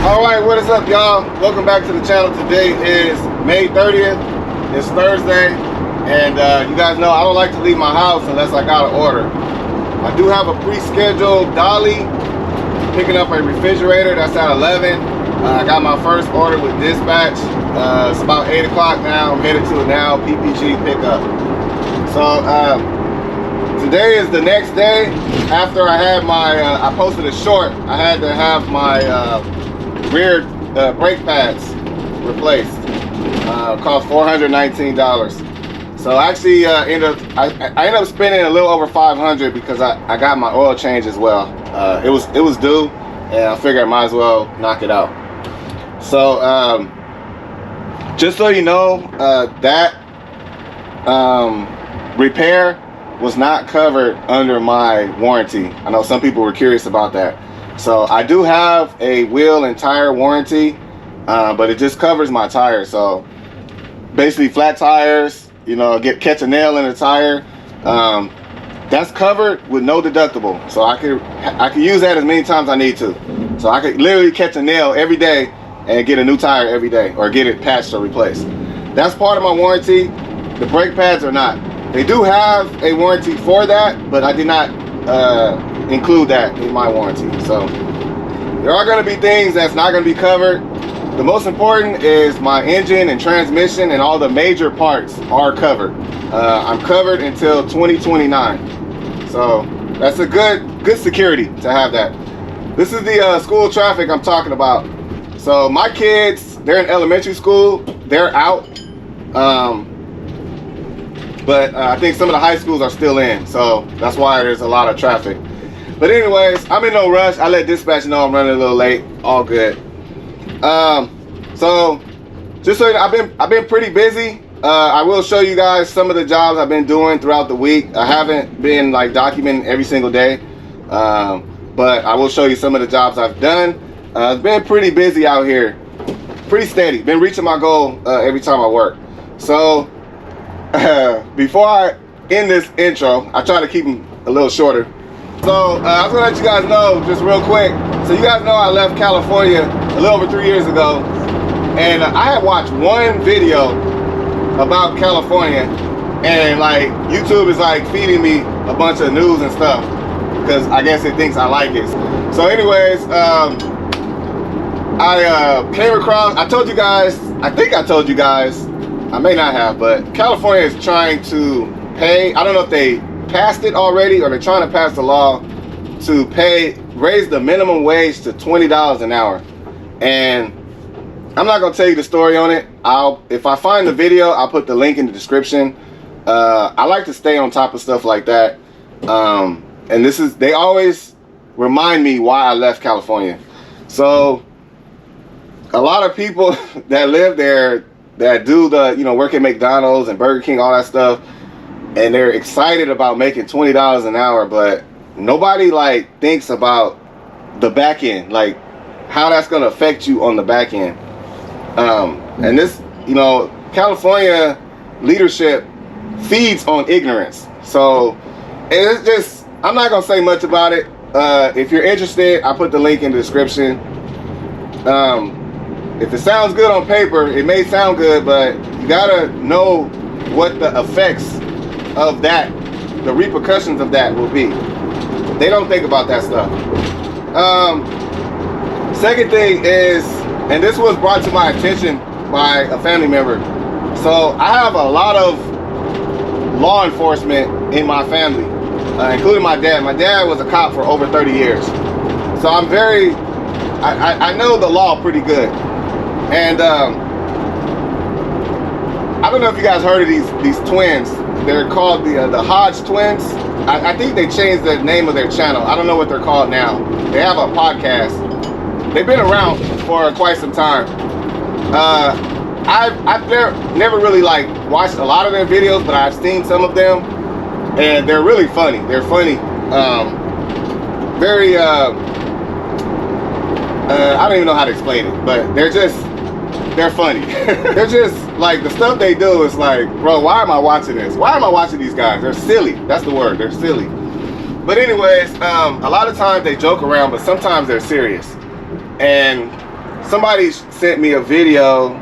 Alright, what is up, y'all? Welcome back to the channel. Today is May 30th. It's Thursday. And you guys know I don't like to leave my house unless I got an order. I do have a pre-scheduled dolly picking up a refrigerator. That's at 11. I got my first order with dispatch. It's about 8 o'clock now. I'm headed to it now. PPG pickup. So today is the next day after I had my, I posted a short. I had to have my rear brake pads replaced. Cost $419. So actually I ended up spending a little over $500 because I got my oil change as well. It was due, and I figured I might as well knock it out. So just so you know, that repair was not covered under my warranty. I know some people were curious about that. So I do have a wheel and tire warranty, but it just covers my tires. So basically flat tires, you know, catch a nail in a tire, that's covered with no deductible. So I could use that as many times I need to. So I could literally catch a nail every day and get a new tire every day, or get it patched or replaced. That's part of my warranty. The brake pads are not. They do have a warranty for that, but I did not include that in my warranty. So there are going to be things that's not going to be covered. The most important is my engine and transmission, and all the major parts are covered. I'm covered until 2029. So that's a good security to have that. This is the school traffic I'm talking about. So my kids, they're in elementary school, they're out. But I think some of the high schools are still in, so that's why there's a lot of traffic. But anyways, I'm in no rush. I let dispatch know I'm running a little late. All good. So just so you know, I've been pretty busy. I will show you guys some of the jobs I've been doing throughout the week. I haven't been like documenting every single day, but I will show you some of the jobs I've done. It's been pretty busy out here, pretty steady. Been reaching my goal every time I work. So before I end this intro, I try to keep them a little shorter. So I was gonna let you guys know just real quick. So you guys know I left California a little over 3 years ago, and I had watched one video about California, and like YouTube is like feeding me a bunch of news and stuff because I guess it thinks I like it. So anyways, I came across, I told you guys, I think I told you guys, I may not have, but California is trying to pay, I don't know if they passed it already or they're trying to pass the law to raise the minimum wage to $20 an hour. And I'm not gonna tell you the story on it. If I find the video, I'll put the link in the description. I like to stay on top of stuff like that. And they always remind me why I left California. So a lot of people that live there, that do the, you know, work at McDonald's and Burger King, all that stuff, and they're excited about making $20 an hour, but nobody like thinks about the back end, like how that's going to affect you on the back end. And this, you know, California leadership feeds on ignorance. So it's just, I'm not going to say much about it. If you're interested, I put the link in the description. If it sounds good on paper, it may sound good, but you gotta know what the effects of that, the repercussions of that will be. They don't think about that stuff. Second thing is, and this was brought to my attention by a family member. So I have a lot of law enforcement in my family, including my dad. My dad was a cop for over 30 years. So I'm I know the law pretty good. And I don't know if you guys heard of these twins. They're called the Hodge Twins. I think they changed the name of their channel. I don't know what they're called now. They have a podcast. They've been around for quite some time. I've never really like watched a lot of their videos, but I've seen some of them, and they're really funny. They're funny. Very I don't even know how to explain it, but they're funny. They're just like, the stuff they do is like, bro, why am I watching this? Why am I watching these guys? They're silly. That's the word. They're silly. But anyways, a lot of times they joke around, but sometimes they're serious. And somebody sent me a video.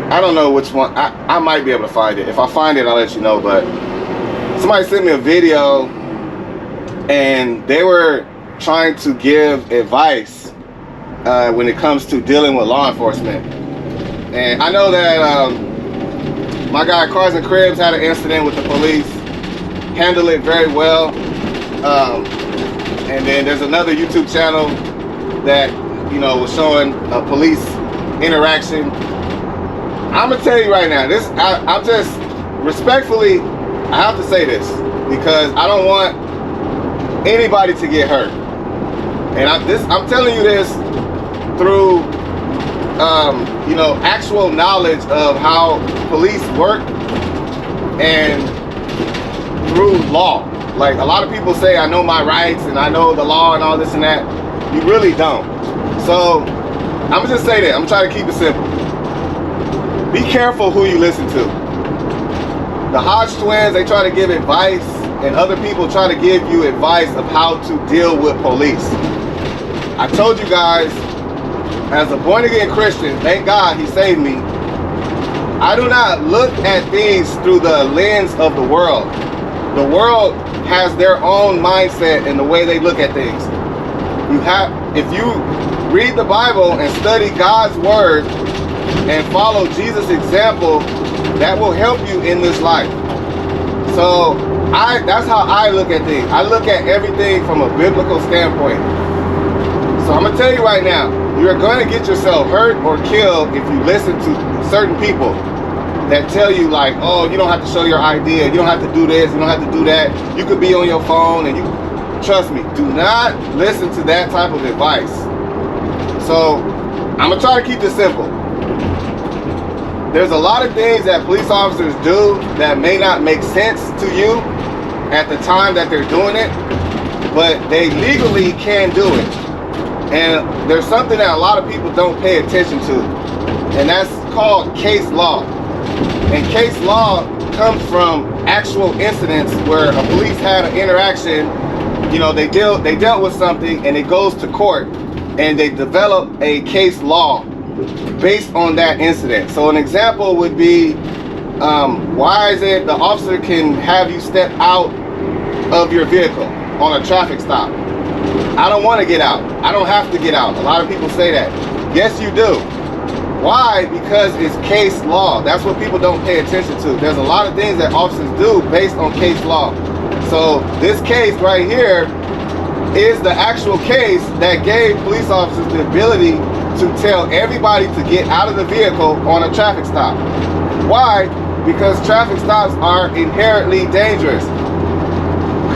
I don't know which one. I might be able to find it. If I find it, I'll let you know. But somebody sent me a video, and they were trying to give advice when it comes to dealing with law enforcement. And I know that my guy Cars and Cribs had an incident with the police, handled it very well. And then there's another YouTube channel that, you know, was showing a police interaction. I'm gonna tell you right now, I'm just respectfully, I have to say this because I don't want anybody to get hurt. And I'm telling you this through, you know, actual knowledge of how police work and through law. Like, a lot of people say, I know my rights and I know the law and all this and that. You really don't. So I'm gonna just say that. I'm trying to keep it simple. Be careful who you listen to. The Hodge Twins, they try to give advice, and other people try to give you advice of how to deal with police. I told you guys, as a born-again Christian, thank God he saved me, I do not look at things through the lens of the world. The world has their own mindset and the way they look at things. If you read the Bible and study God's word and follow Jesus' example, that will help you in this life. So that's how I look at things. I look at everything from a biblical standpoint. So I'm gonna tell you right now, you're gonna get yourself hurt or killed if you listen to certain people that tell you like, oh, you don't have to show your ID, you don't have to do this, you don't have to do that, you could be on your phone, and trust me, do not listen to that type of advice. So I'm gonna try to keep this simple. There's a lot of things that police officers do that may not make sense to you at the time that they're doing it, but they legally can do it. And there's something that a lot of people don't pay attention to, and that's called case law. And case law comes from actual incidents where a police had an interaction, you know, they dealt with something and it goes to court and they develop a case law based on that incident. So an example would be, why is it the officer can have you step out of your vehicle on a traffic stop? I don't want to get out. I don't have to get out. A lot of people say that. Yes, you do. Why? Because it's case law. That's what people don't pay attention to. There's a lot of things that officers do based on case law. So this case right here is the actual case that gave police officers the ability to tell everybody to get out of the vehicle on a traffic stop. Why? Because traffic stops are inherently dangerous.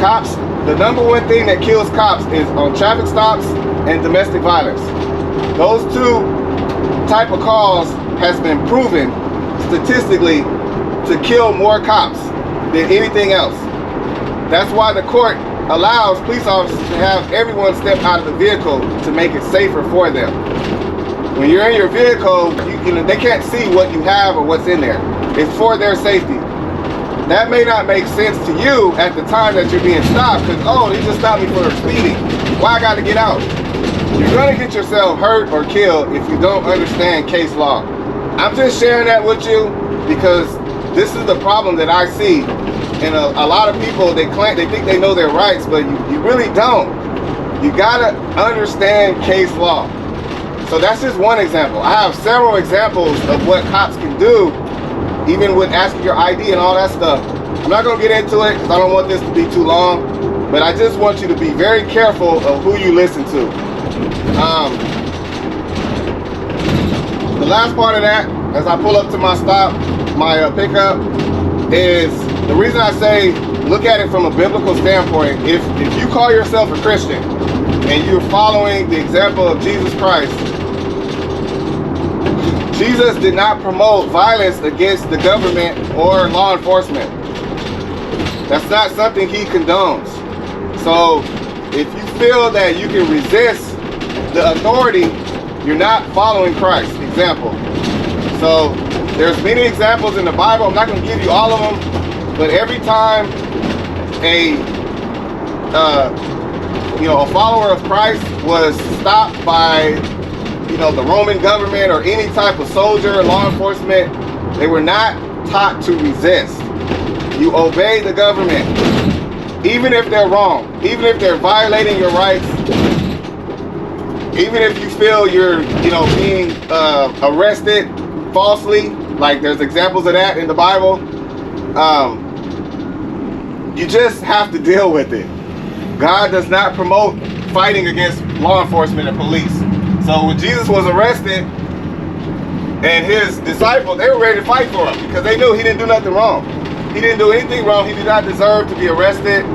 Cops, the number one thing that kills cops is on traffic stops and domestic violence. Those two type of calls has been proven statistically to kill more cops than anything else. That's why the court allows police officers to have everyone step out of the vehicle to make it safer for them. When you're in your vehicle, you know, they can't see what you have or what's in there. It's for their safety. That may not make sense to you at the time that you're being stopped, because, oh, they just stopped me for speeding. Why I gotta get out? You're gonna get yourself hurt or killed if you don't understand case law. I'm just sharing that with you because this is the problem that I see. And a lot of people, they think they know their rights, but you really don't. You gotta understand case law. So that's just one example. I have several examples of what cops can do, even with asking your ID and all that stuff. I'm not gonna get into it because I don't want this to be too long, but I just want you to be very careful of who you listen to. The last part of that, as I pull up to my stop, my pickup, is the reason I say look at it from a biblical standpoint. If you call yourself a Christian and you're following the example of Jesus Christ, Jesus did not promote violence against the government or law enforcement. That's not something he condones. So if you feel that you can resist the authority, you're not following Christ. Example. So there's many examples in the Bible. I'm not going to give you all of them, but every time a follower of Christ was stopped by you know, the Roman government or any type of soldier or law enforcement, they were not taught to resist. You obey the government, even if they're wrong, even if they're violating your rights, even if you feel you're, you know, being arrested falsely, like there's examples of that in the Bible. You just have to deal with it. God does not promote fighting against law enforcement and police. So when Jesus was arrested and his disciples, they were ready to fight for him because they knew he didn't do nothing wrong. He didn't do anything wrong. He did not deserve to be arrested.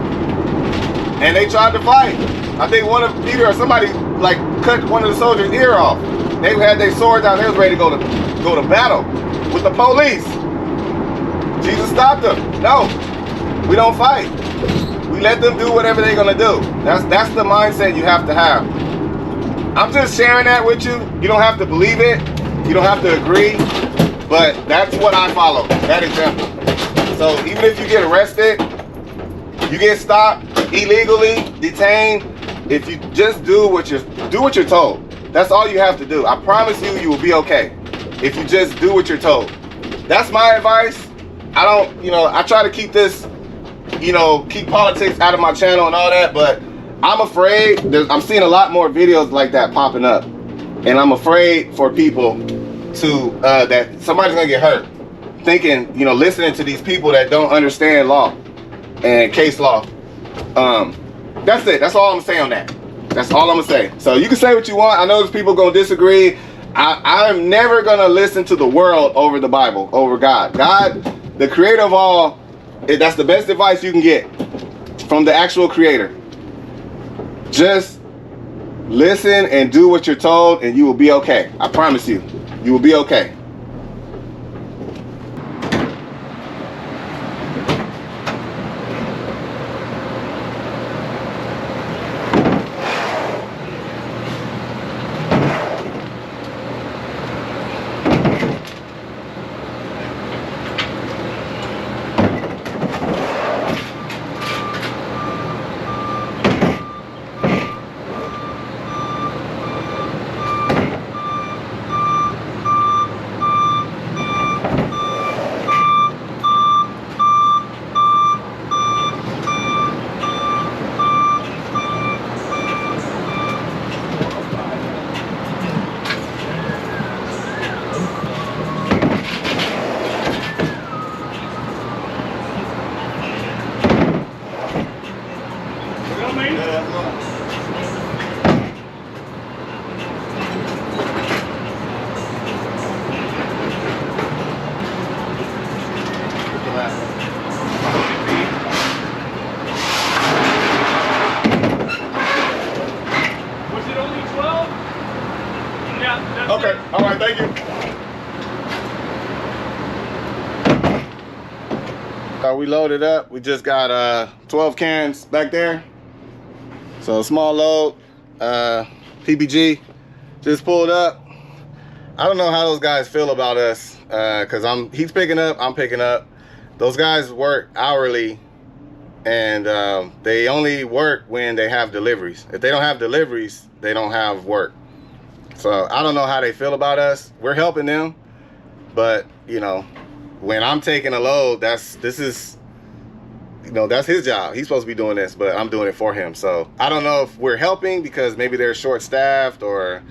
And they tried to fight. I think one of Peter or somebody like cut one of the soldiers' ear off. They had their swords out. They was ready to go to battle with the police. Jesus stopped them. No, we don't fight. We let them do whatever they're gonna do. That's the mindset you have to have. I'm just sharing that with you. You don't have to believe it. You don't have to agree. But that's what I follow. That example. So even if you get arrested, you get stopped illegally, detained. If you just do what you're told. That's all you have to do. I promise you, you will be okay. If you just do what you're told. That's my advice. I don't, you know, I try to keep this, you know, keep politics out of my channel and all that, but I'm afraid, I'm seeing a lot more videos like that popping up. And I'm afraid for people to, that somebody's gonna get hurt. Thinking, you know, listening to these people that don't understand law and case law. That's it. That's all I'm saying on that. That's all I'm gonna say. So you can say what you want. I know there's people gonna disagree. I'm never gonna listen to the world over the Bible, over God. God, the creator of all, that's the best advice you can get from the actual creator. Just listen and do what you're told and you will be okay. I promise you, you will be okay. Okay, all right, thank you. We loaded up. We just got 12 cans back there. So small load, PBG just pulled up. I don't know how those guys feel about us because he's picking up, I'm picking up. Those guys work hourly and they only work when they have deliveries. If they don't have deliveries, they don't have work. So I don't know how they feel about us. We're helping them, but you know, when I'm taking a load, that's his job. He's supposed to be doing this, but I'm doing it for him. So I don't know if we're helping because maybe they're short-staffed or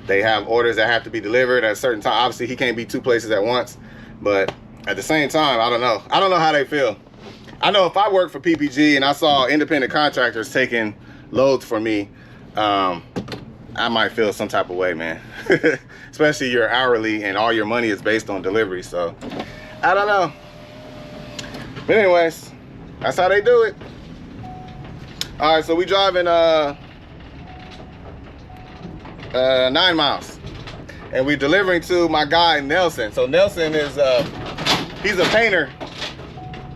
they have orders that have to be delivered at a certain time. Obviously, he can't be two places at once, but at the same time, I don't know. I don't know how they feel. I know if I worked for PPG and I saw independent contractors taking loads for me, I might feel some type of way, man. Especially you're hourly and all your money is based on delivery. So I don't know. But anyways, that's how they do it. All right, so we driving 9 miles and we delivering to my guy Nelson. So Nelson is he's a painter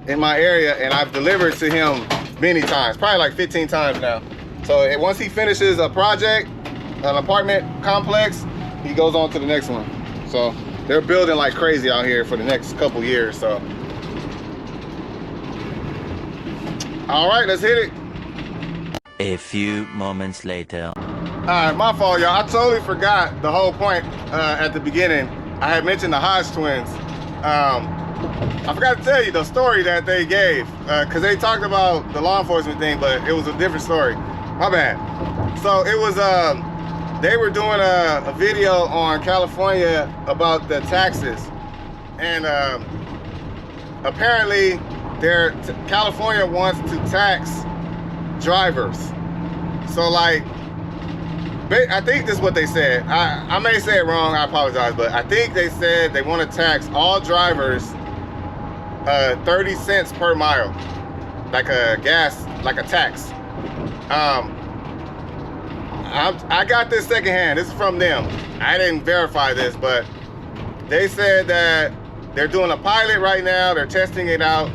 in my area and I've delivered to him many times, probably like 15 times now. So once he finishes a project, an apartment complex, he goes on to the next one. So they're building like crazy out here for the next couple years. So all right, let's hit it. A few moments later. Alright, my fault, y'all. I totally forgot the whole point at the beginning. I had mentioned the Hodge Twins. I forgot to tell you the story that they gave, because they talked about the law enforcement thing, but it was a different story. My bad. So it was, they were doing a video on California about the taxes, and apparently California wants to tax drivers. So like, I think this is what they said. I may say it wrong, I apologize, but I think they said they want to tax all drivers 30 cents per mile, like a gas, like a tax. I got this secondhand. This is from them. I didn't verify this, but they said that they're doing a pilot right now. They're testing it out,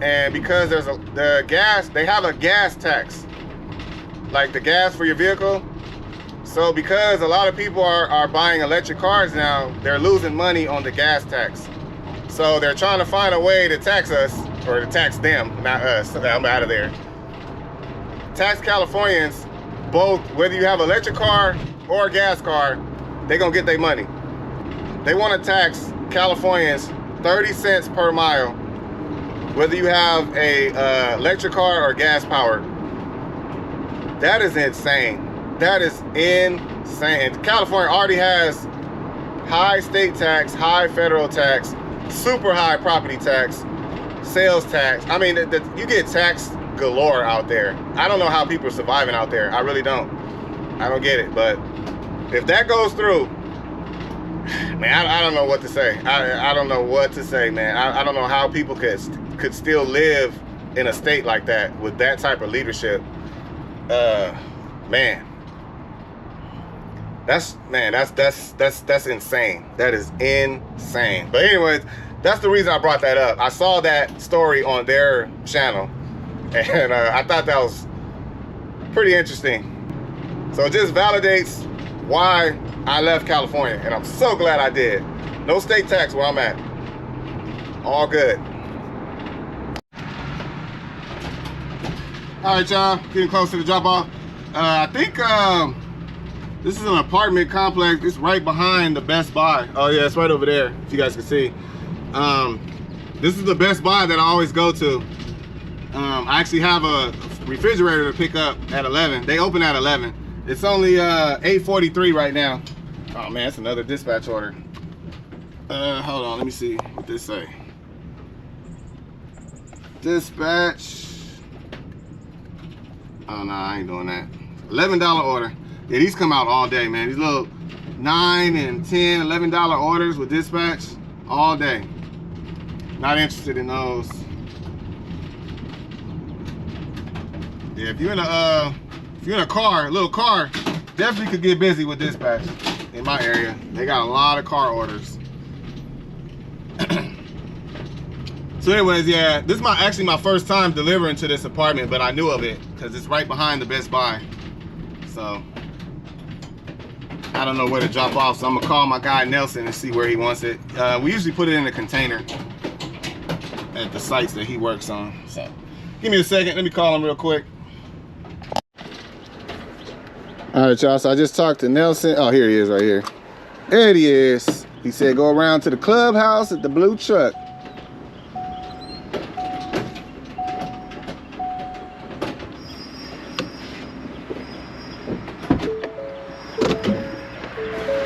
and because there's the gas, they have a gas tax, like the gas for your vehicle. So because a lot of people are buying electric cars now, they're losing money on the gas tax. So they're trying to find a way to tax us, or to tax them, not us. I'm out of there. Tax Californians, both, whether you have an electric car or a gas car, they're gonna get their money. They wanna tax Californians 30 cents per mile, whether you have a electric car or gas powered. That is insane. That is insane. California already has high state tax, high federal tax, super high property tax, sales tax. I mean, you get taxed galore out there. I don't know how people are surviving out there. I really don't. I don't get it. But if that goes through, man, I don't know what to say. I don't know what to say, man. I don't know how people could still live in a state like that with that type of leadership. Man. That's insane. That is insane. But anyways, that's the reason I brought that up. I saw that story on their channel, and I thought that was pretty interesting. So it just validates why I left California, and I'm so glad I did. No state tax where I'm at. All good. All right, y'all, getting close to the drop off. I think this is an apartment complex. It's right behind the Best Buy. Oh yeah, it's right over there, if you guys can see. This is the Best Buy that I always go to. I actually have a refrigerator to pick up at 11. They open at 11. It's only 8:43 right now. Oh man, it's another dispatch order. Hold on, let me see what this say. Dispatch. Oh no, I ain't doing that. $11 order. Yeah, these come out all day, man. These little $9 and $10, $11 orders with dispatch all day. Not interested in those. Yeah, if you're in a car, a little car, definitely could get busy with dispatch in my area. They got a lot of car orders. So anyways, yeah, this is actually my first time delivering to this apartment, but I knew of it because it's right behind the Best Buy. So I don't know where to drop off, so I'm gonna call my guy Nelson and see where he wants it. We usually put it in a container at the sites that he works on. So give me a second, let me call him real quick. All right, y'all, so I just talked to Nelson. Oh, here he is right here. There he is. He said go around to the clubhouse at the blue truck.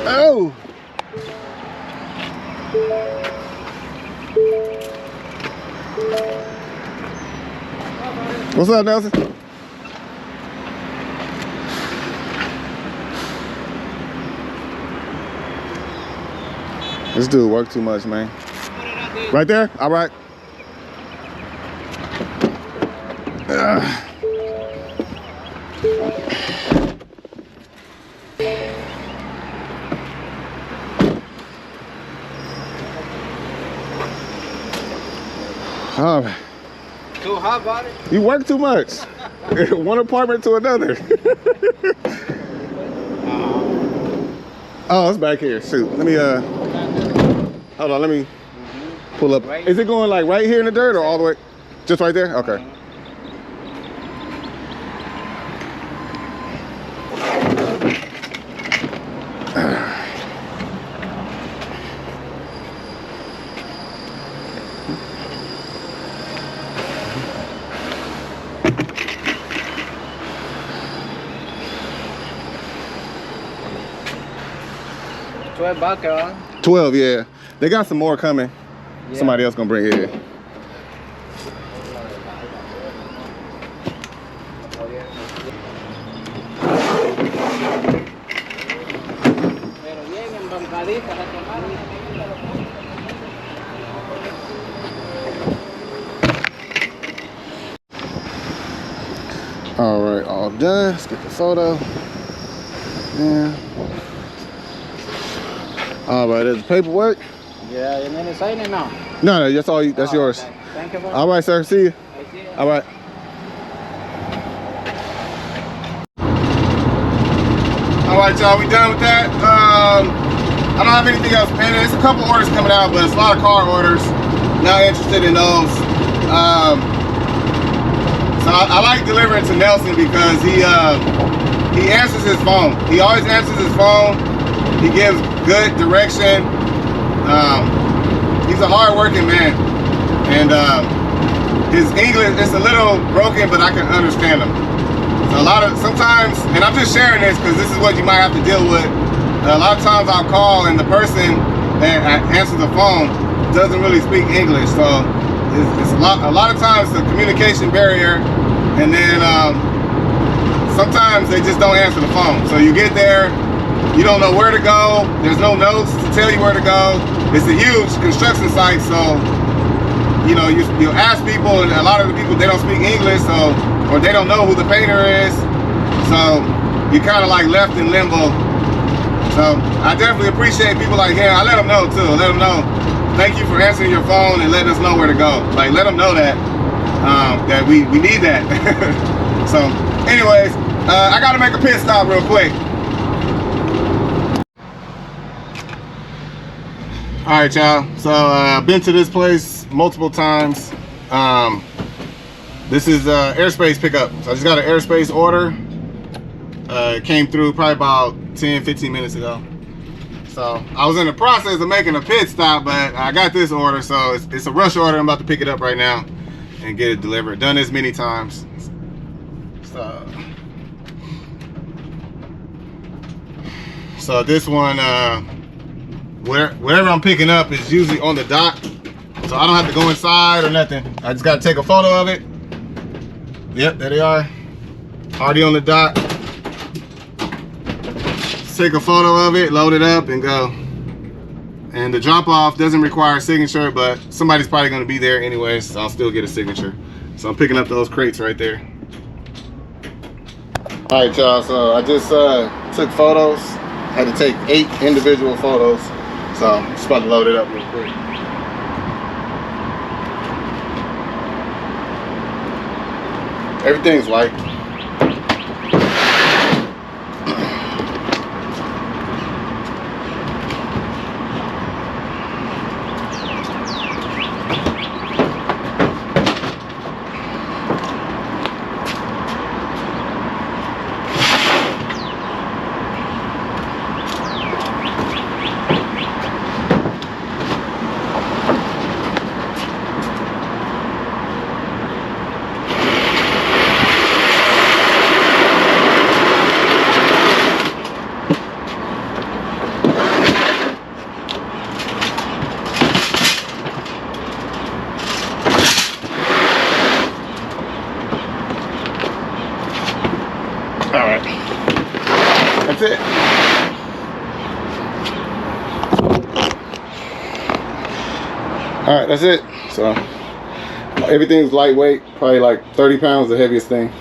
Oh! What's up, Nelson? This dude work too much, man. Right there? All right. All right. Too hot, buddy? You work too much. One apartment to another. Oh, it's back here. Shoot. Let me hold on, let me pull up. Is it going like right here in the dirt or all the way? Just right there? Okay. $12, huh? 12, yeah. They got some more coming. Yeah. Somebody else gonna bring it in. All right, all done. Let's get the photo. Yeah. All right, there's the paperwork. Yeah, you need to sign it now? No, that's all. That's yours. Okay. Thank you. All right, sir. See you. I see you. All right. All right, y'all. We done with that. I don't have anything else pending. There's a couple orders coming out, but it's a lot of car orders. Not interested in those. So I like delivering to Nelson because he answers his phone. He always answers his phone. He gives good direction. He's a hard-working man, and his English is a little broken, but I can understand him. So sometimes, and I'm just sharing this because this is what you might have to deal with. A lot of times I'll call and the person that answers the phone doesn't really speak English, so it's a lot of times the communication barrier, and then sometimes they just don't answer the phone. So you get there, you don't know where to go. There's no notes to tell you where to go. It's a huge construction site, so you know you'll ask people, and a lot of the people, they don't speak English, so, or they don't know who the painter is, so you're kind of like left in limbo. So I definitely appreciate people like him. I let them know too. Let them know, thank you for answering your phone and letting us know where to go. Like, let them know that that we need that. So anyways, I gotta make a pit stop real quick. All right, y'all. So I've been to this place multiple times. This is Airspace pickup. So I just got an Airspace order. It came through probably about 10-15 minutes ago. So I was in the process of making a pit stop, but I got this order, so it's a rush order. I'm about to pick it up right now and get it delivered. Done this many times. So this one, wherever I'm picking up is usually on the dock, so I don't have to go inside or nothing. I just got to take a photo of it. Yep, there they are, already on the dock. Take a photo of it, load it up, and go. And the drop off doesn't require a signature, but somebody's probably going to be there anyways, so I'll still get a signature. So I'm picking up those crates right there. All right, y'all, so I just took photos. I had to take 8 individual photos, so I'm just about to load it up real quick. Everything's white. Alright, that's it. Alright, that's it. So everything's lightweight, probably like 30 pounds, the heaviest thing.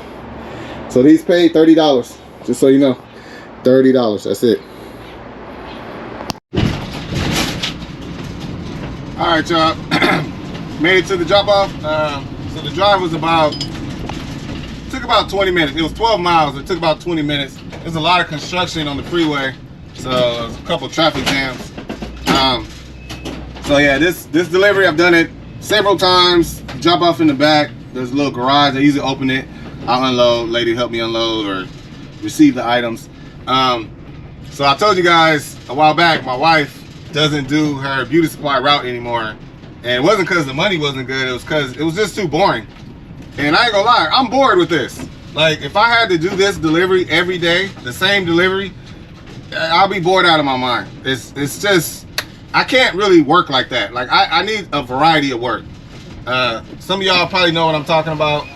So these paid $30, just so you know. $30, that's it. Alright, y'all. Made it to the drop off. So the drive was took about 20 minutes. It was 12 miles. It took about 20 minutes. There's a lot of construction on the freeway, so there's a couple traffic jams. So yeah, this delivery, I've done it several times. Drop off in the back. There's a little garage. I usually open it. I'll unload. Lady help me unload or receive the items. So I told you guys a while back, my wife doesn't do her beauty supply route anymore, and it wasn't because the money wasn't good. It was because it was just too boring. And I ain't gonna lie, I'm bored with this. Like, if I had to do this delivery every day, the same delivery, I'll be bored out of my mind. It's just, I can't really work like that. Like I need a variety of work. Some of y'all probably know what I'm talking about,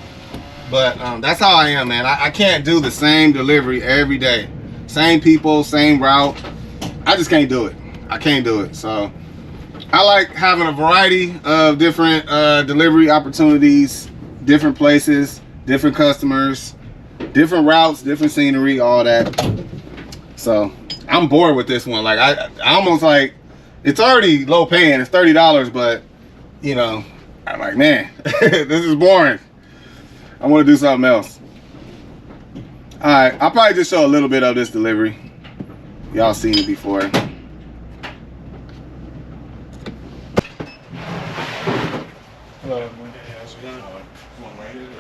but that's how I am, man. I can't do the same delivery every day. Same people, same route. I just can't do it. I can't do it. So I like having a variety of different delivery opportunities, different places, different customers, different routes, different scenery, all that. So I'm bored with this one. Like I almost like, it's already low paying, it's $30, but you know, I'm like, man, this is boring. I want to do something else. All right, I'll probably just show a little bit of this delivery. Y'all seen it before. Hello.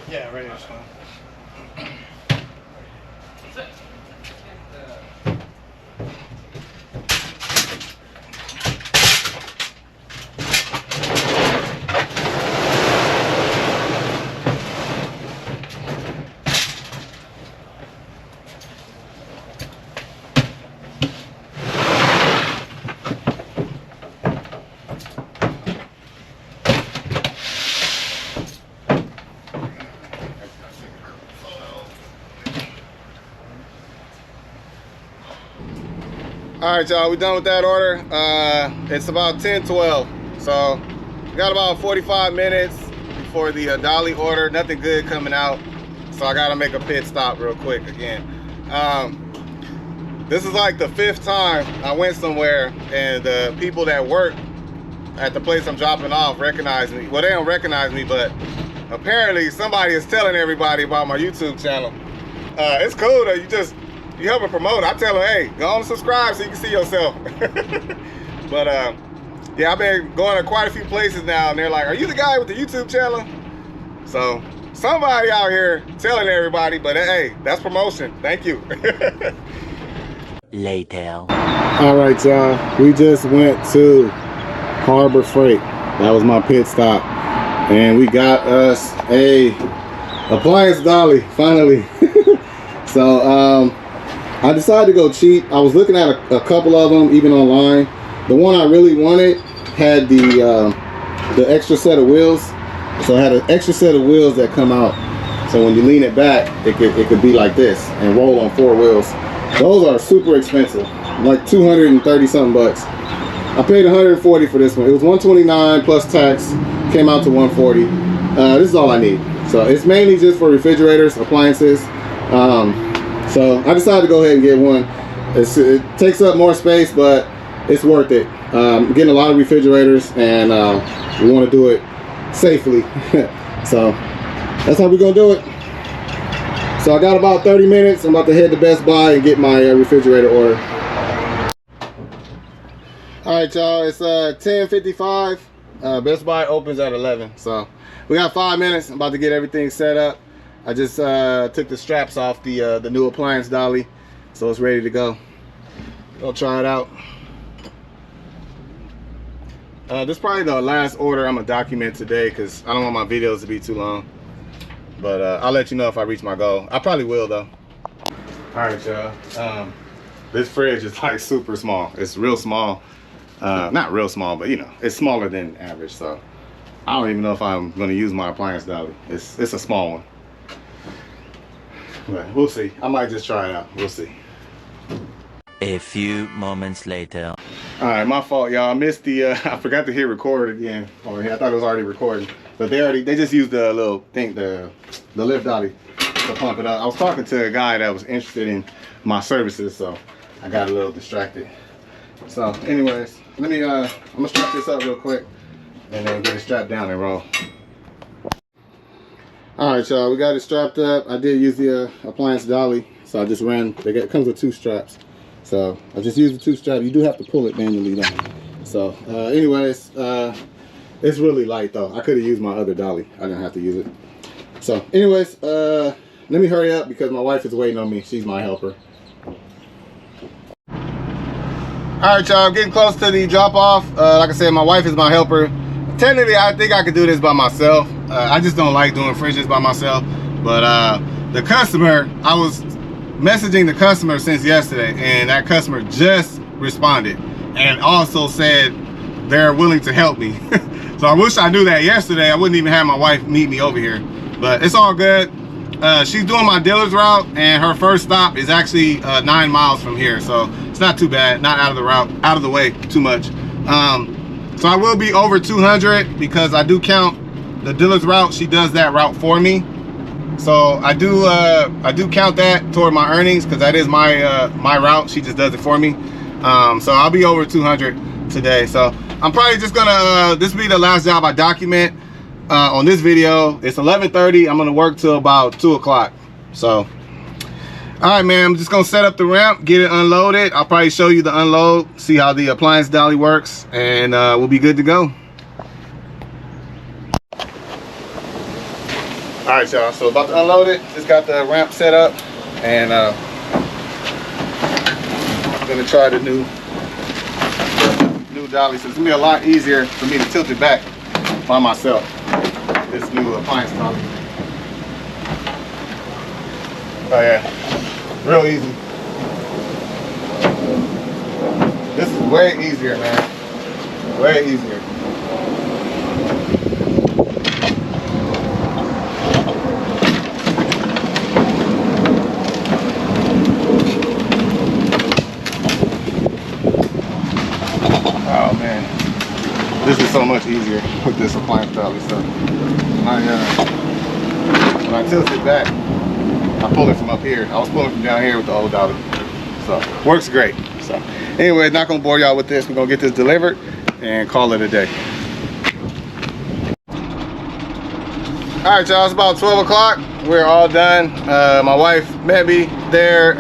Yeah, right here is fine. All right, y'all, we done with that order. It's about 10:12, so we got about 45 minutes before the dolly order. Nothing good coming out, so I gotta make a pit stop real quick again. This is like the 5th time I went somewhere and the people that work at the place I'm dropping off recognize me. Well, they don't recognize me, but apparently somebody is telling everybody about my YouTube channel. It's cool though, you help me promote. I tell them, hey, go on and subscribe so you can see yourself. But yeah, I've been going to quite a few places now, and they're like, are you the guy with the YouTube channel? So somebody out here telling everybody, but hey, that's promotion. Thank you. Later. All right, y'all, we just went to Harbor Freight. That was my pit stop, and we got us a appliance dolly finally. So I decided to go cheap. I was looking at a couple of them, even online. The one I really wanted had the extra set of wheels. So I had an extra set of wheels that come out. So when you lean it back, it could be like this and roll on 4 wheels. Those are super expensive, like 230 something bucks. I paid 140 for this one. It was 129 plus tax, came out to 140. This is all I need. So it's mainly just for refrigerators, appliances. So I decided to go ahead and get one. It takes up more space, but it's worth it. I'm getting a lot of refrigerators, and we want to do it safely. So that's how we're gonna do it. So I got about 30 minutes. I'm about to head to Best Buy and get my refrigerator order. All right, y'all, it's 10:55. Best Buy opens at 11, so we got 5 minutes. I'm about to get everything set up. I just took the straps off the new appliance dolly, so it's ready to go. I'll try it out. This is probably the last order I'm gonna document today because I don't want my videos to be too long. But I'll let you know if I reach my goal. I probably will though. All right, y'all. This fridge is like super small. It's real small. Not real small, but you know, it's smaller than average. So I don't even know if I'm gonna use my appliance dolly. It's a small one. But we'll see. I might just try it out. We'll see. A few moments later. All right, my fault, y'all. I missed the. I forgot to hit record again. Oh, yeah, I thought it was already recording, but they just used the little thing, the lift dolly, to pump it up. I was talking to a guy that was interested in my services, so I got a little distracted. So, anyways, let me. I'm gonna strap this up real quick, and then get it strapped down and roll. All right, y'all, we got it strapped up. I did use the appliance dolly, so I just ran. It comes with 2 straps, so I just used the 2 straps. You do have to pull it manually though. So, anyways, it's really light though. I could have used my other dolly. I didn't have to use it. So, anyways, let me hurry up because my wife is waiting on me. She's my helper. All right, y'all, I'm getting close to the drop off. Like I said, my wife is my helper. Technically, I think I could do this by myself. I just don't like doing fridges by myself. But the customer, I was messaging the customer since yesterday, and that customer just responded and also said they're willing to help me. So I wish I knew that yesterday. I wouldn't even have my wife meet me over here, but it's all good. She's doing my dealer's route, and her first stop is actually 9 miles from here, so it's not too bad, not out of the way too much. So I will be over 200 because I do count the dealer's route. She does that route for me, so I do count that toward my earnings because that is my route. She just does it for me. So I'll be over 200 today. So I'm probably just gonna this will be the last job I document on this video. It's 11:30. I'm gonna work till about 2 o'clock. So all right, man, I'm just gonna set up the ramp, get it unloaded. I'll probably show you the unload, see how the appliance dolly works, and we'll be good to go. All right, y'all, so about to unload it. Just got the ramp set up, and I'm gonna try the new dolly. So it's gonna be a lot easier for me to tilt it back by myself, this new appliance dolly. Oh yeah, real easy. This is way easier, man. Way easier. Oh man, this is so much easier with this appliance dolly stuff. When I tilt it back, I pull it from up here. I was pulling from down here with the old dolly. So, works great. So, anyway, not gonna bore y'all with this. We're gonna get this delivered and call it a day. All right, y'all, it's about 12 o'clock. We're all done. My wife met me there.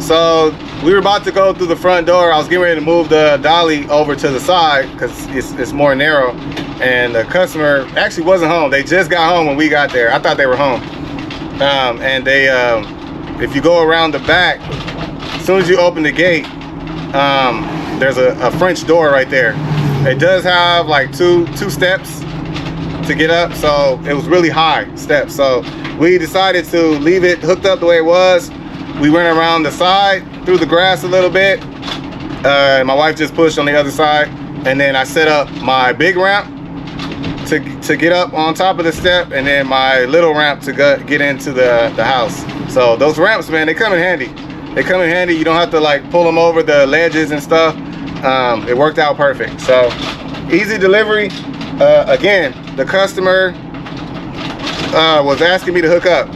So, we were about to go through the front door. I was getting ready to move the dolly over to the side because it's more narrow. And the customer actually wasn't home. They just got home when we got there. I thought they were home. And they, if you go around the back, as soon as you open the gate, there's a French door right there. It does have like two steps to get up, so it was really high steps. So we decided to leave it hooked up the way it was. We went around the side, through the grass a little bit. My wife just pushed on the other side, and then I set up my big ramp to get up on top of the step, and then my little ramp to get into the house. So those ramps, man, they come in handy. They come in handy. You don't have to like pull them over the ledges and stuff. It worked out perfect. So easy delivery. Again, the customer was asking me to hook up.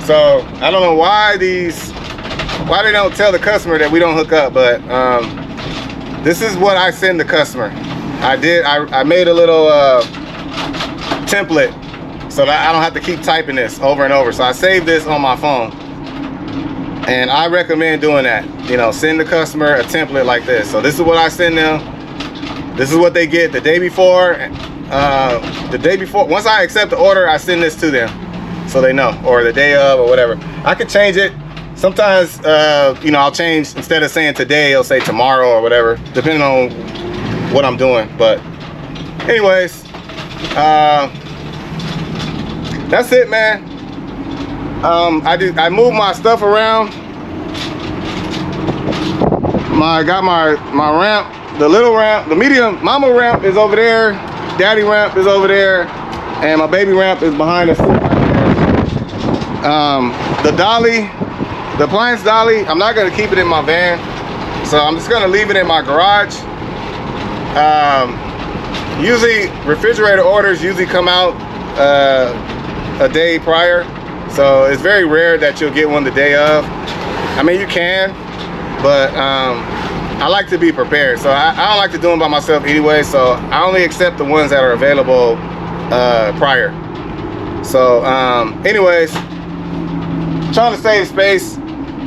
So I don't know why they don't tell the customer that we don't hook up, but this is what I send the customer. I made a little template so that I don't have to keep typing this over and over. So I saved this on my phone, and I recommend doing that. You know, send the customer a template like this. So this is what I send them. This is what they get the day before. Once I accept the order, I send this to them so they know, or the day of, or whatever. I could change it. Sometimes, you know, I'll change, instead of saying today, I'll say tomorrow or whatever, depending on what I'm doing. But anyways, that's it, man. I moved my stuff around. I got my ramp, the little ramp, the medium mama ramp is over there, daddy ramp is over there, and my baby ramp is behind us right there. The dolly, the appliance dolly, I'm not gonna keep it in my van, so I'm just gonna leave it in my garage. Usually refrigerator orders usually come out a day prior, so it's very rare that you'll get one the day of. I mean, you can, but I like to be prepared, so I don't like to do them by myself anyway, so I only accept the ones that are available prior. So anyways, trying to save space.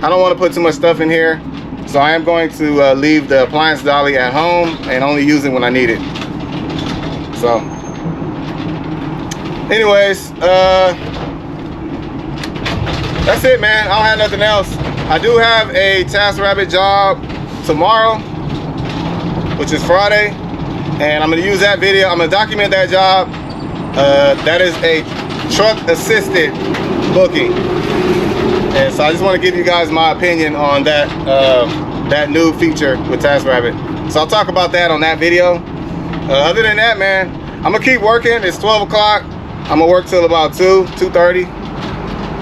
I don't want to put too much stuff in here, so I am going to leave the appliance dolly at home and only use it when I need it. So anyways, that's it, man. I don't have nothing else. I do have a TaskRabbit job tomorrow, which is Friday, and I'm going to use that video. I'm going to document that job. That is a truck assisted booking. And so I just want to give you guys my opinion on that that new feature with TaskRabbit. So I'll talk about that on that video. Other than that, man, I'm gonna keep working. It's 12 o'clock. I'm gonna work till about 2:30,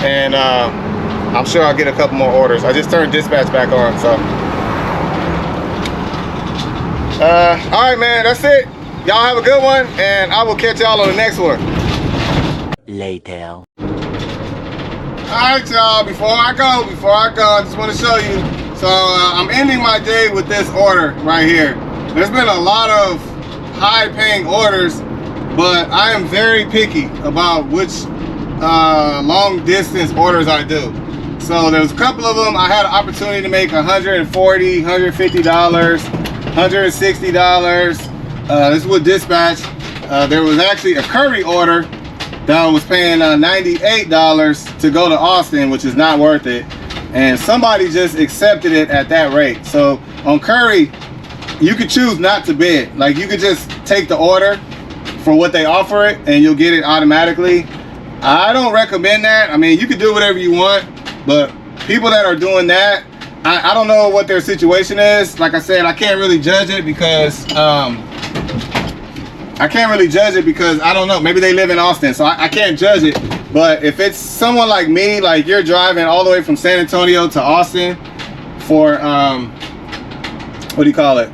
and I'm sure I'll get a couple more orders. I just turned dispatch back on, so. All right, man, that's it. Y'all have a good one, and I will catch y'all on the next one. Later. Alright, y'all, before I go, I just want to show you. So I'm ending my day with this order right here. There's been a lot of high paying orders, but I am very picky about which long distance orders I do. So there's a couple of them I had an opportunity to make $140, $150, $160. This is with dispatch. There was actually a Curry order that I was paying $98 to go to Austin, which is not worth it. And somebody just accepted it at that rate. So on Curry, you could choose not to bid. Like, you could just take the order for what they offer it and you'll get it automatically. I don't recommend that. I mean, you can do whatever you want, but people that are doing that, I don't know what their situation is. Like I said, I can't really judge it because I don't know. Maybe they live in Austin, so I can't judge it. But if it's someone like me, like you're driving all the way from San Antonio to Austin for, what do you call it?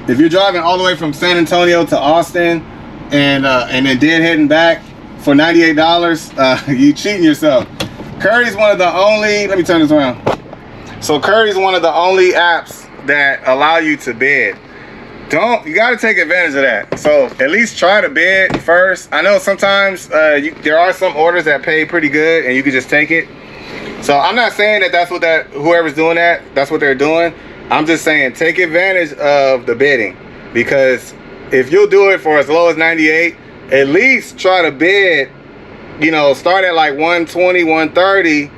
If you're driving all the way from San Antonio to Austin and then deadheading back for $98, you cheating yourself. Curry's one of the only, let me turn this around. So Curry's one of the only apps that allow you to bid. You got to take advantage of that. So at least try to bid first. I know sometimes there are some orders that pay pretty good and you can just take it. So I'm not saying that that's what whoever's doing that's what they're doing. I'm just saying take advantage of the bidding, because if you'll do it for as low as 98, at least try to bid, you know, start at like 120, 130,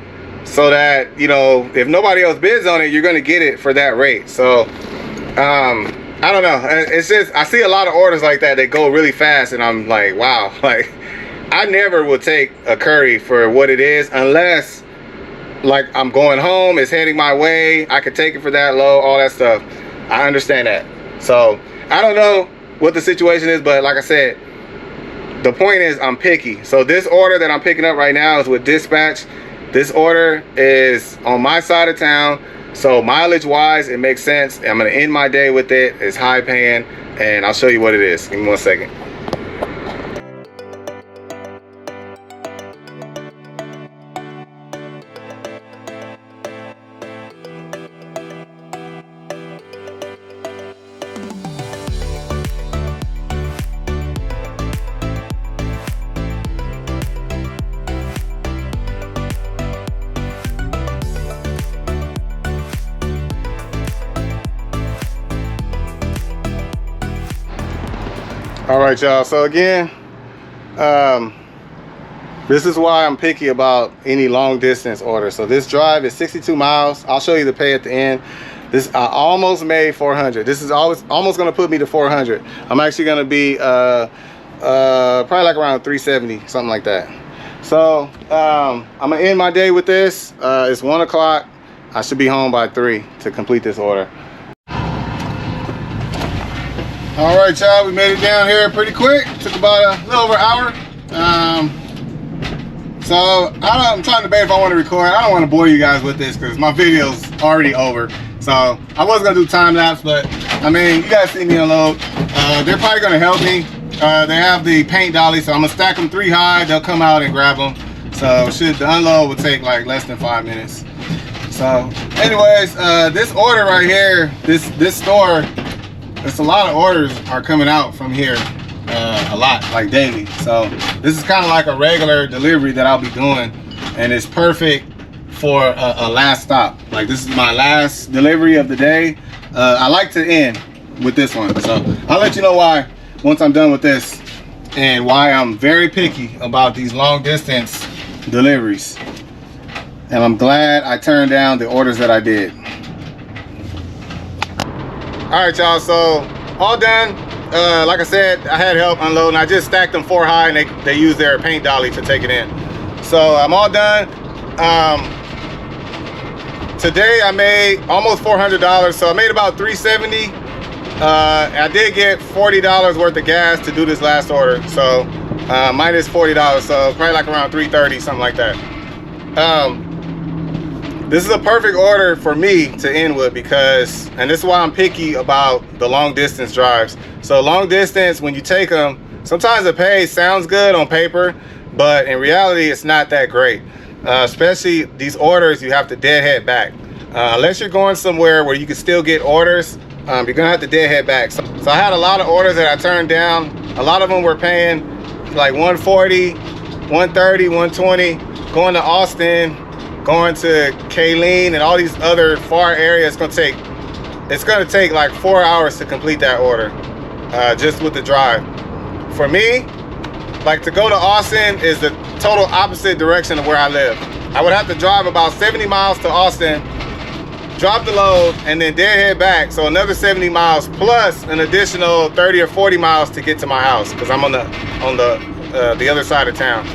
so that, you know, if nobody else bids on it, you're going to get it for that rate. So I don't know. It's just, I see a lot of orders like that go really fast, and I'm like, wow. Like, I never would take a Curry for what it is unless, like, I'm going home, it's heading my way, I could take it for that low, all that stuff. I understand that. So I don't know what the situation is, but like I said, the point is I'm picky. So this order that I'm picking up right now is with dispatch. This order is on my side of town. So mileage wise, it makes sense. I'm gonna end my day with it. It's high paying, and I'll show you what it is. Give me 1 second. All right, y'all, so again, this is why I'm picky about any long distance order. So this drive is 62 miles. I'll show you the pay at the end. I almost made 400. This is almost gonna put me to 400. I'm actually gonna be probably like around 370, something like that. So I'm gonna end my day with this. It's 1 o'clock. I should be home by 3 to complete this order. All right, y'all, we made it down here pretty quick. Took about a little over an hour. So I'm trying to debate if I want to record. I don't want to bore you guys with this because my video's already over. So I was gonna do time lapse, but I mean, you guys see me unload. They're probably gonna help me. They have the paint dolly, so I'm gonna stack them 3 high. They'll come out and grab them. So the unload would take like less than 5 minutes. So anyways, this order right here, this store, it's a lot of orders are coming out from here, a lot, like daily. So this is kind of like a regular delivery that I'll be doing, and it's perfect for a last stop. Like, this is my last delivery of the day. I like to end with this one, so I'll let you know why once I'm done with this, and why I'm very picky about these long distance deliveries. And I'm glad I turned down the orders that I did. All right, y'all, so all done. Like I said, I had help unloading. I just stacked them 4 high, and they used their paint dolly to take it in. So I'm all done. today I made almost $400, so I made about $370. I did get $40 worth of gas to do this last order, so minus $40, so probably like around $330, something like that. This is a perfect order for me to end with because, and this is why I'm picky about the long distance drives. So long distance, when you take them, sometimes the pay sounds good on paper, but in reality, it's not that great. Especially these orders, you have to deadhead back. Unless you're going somewhere where you can still get orders, you're gonna have to deadhead back. So I had a lot of orders that I turned down. A lot of them were paying like 140, 130, 120, going to Austin, going to Cali and all these other far areas. It's gonna take like 4 hours to complete that order, just with the drive. For me, like to go to Austin is the total opposite direction of where I live. I would have to drive about 70 miles to Austin, drop the load, and then deadhead back. So another 70 miles plus an additional 30 or 40 miles to get to my house because I'm on the other side of town.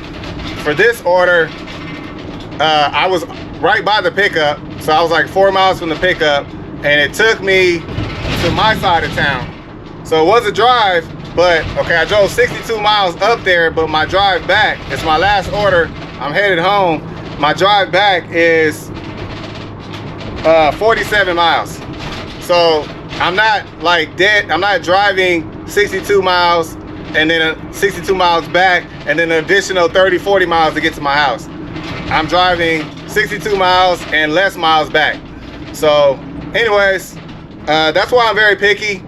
For this order, I was right by the pickup, so I was like 4 miles from the pickup, and it took me to my side of town. So it was a drive, but okay, I drove 62 miles up there, but my drive back, it's my last order, I'm headed home. My drive back is 47 miles. So I'm not like dead, I'm not driving 62 miles and then 62 miles back and then an additional 30, 40 miles to get to my house. I'm driving 62 miles and less miles back. So anyways, that's why I'm very picky.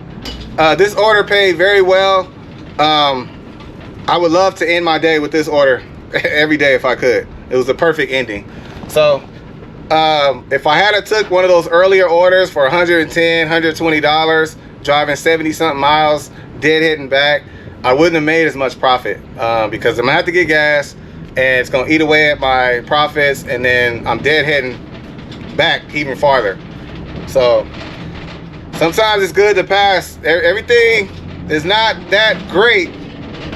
This order paid very well. I would love to end my day with this order every day if I could. It was the perfect ending. So if I had took one of those earlier orders for $110, $120, driving 70 something miles, deadheading back, I wouldn't have made as much profit because I'm gonna have to get gas and it's gonna eat away at my profits, and then I'm deadheading back even farther. So sometimes it's good to pass. Everything is not that great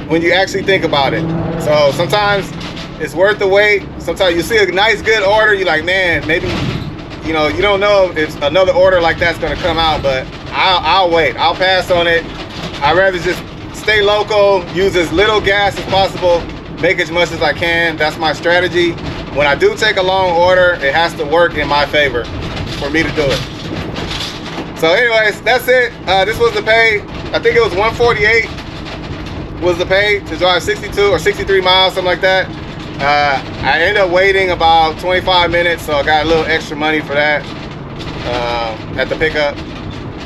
when you actually think about it. So sometimes it's worth the wait. Sometimes you see a nice good order, you're like, man, maybe, you know, you don't know if another order like that's gonna come out, but I'll wait. I'll pass on it. I'd rather just stay local, use as little gas as possible, make as much as I can. That's my strategy. When I do take a long order, it has to work in my favor for me to do it. So anyways, that's it. This was the pay. I think it was 148 was the pay to drive 62 or 63 miles, something like that. I ended up waiting about 25 minutes, so I got a little extra money for that at the pickup.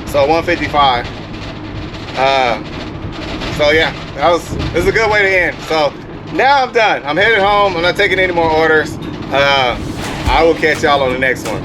So 155. So yeah, this is a good way to end. So now I'm done. I'm headed home. I'm not taking any more orders. I will catch y'all on the next one.